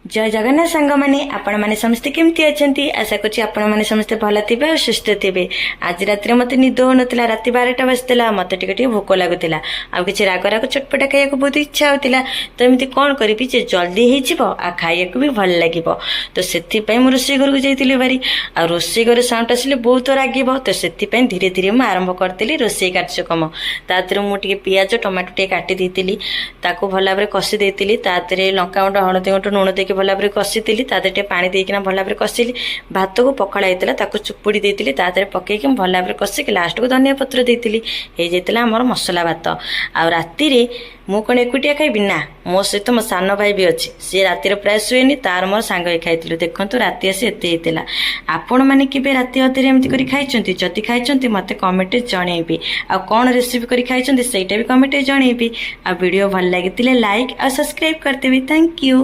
जय जगन्नाथ सांग मैंने आपण मैंने समस्ते केमती अच्छा आशा करुँच आपण मैंने समस्ते भल थे और सुस्थ थे। आज रात मत निद हो नाला रात 12टा बजता मत टे भोक लगुला आ कि राग राग चटपटा खाया बहुत इच्छा होता तो एमती कौन करी जे जल्दी हो खाया भी भल लगे तो से रोषे घर को जाइली बारी आ रोषे घर साउंड आसिले बहुत राग तो से धीरे धीरे मुझे आरंभ करी रोषे कार्यक्रम तादर मुझे पिज टमाटो टे काटी देती भल भाव कषि देती लंका गुंड हलदी गुंड लुण देके भल भाव कषि तादे पानी देकिना भल भाव कषिली भात को पखाड़ा होता चुपुड़ी देती पकईकि भल भाव कषिक लास्ट को धनिया पत्र देती हो जाता आमर मसला भात आ राति मु कौन एकुटिया खाइबी ना मो सहित मो सान भाई भी अच्छी सी रातिर प्राय शुएनि तार मोर सांग खाई देखो राति आसी एत आपण मैंने केवे राति अधे एमती कर खाई जदि खाई मत कमेंट जनइबी आ कौन रेसिपी कर खाई भी कमेंट जनइबी आ वीडियो भल लगी लाइक और सब्सक्राइब करदेवी। Thank you.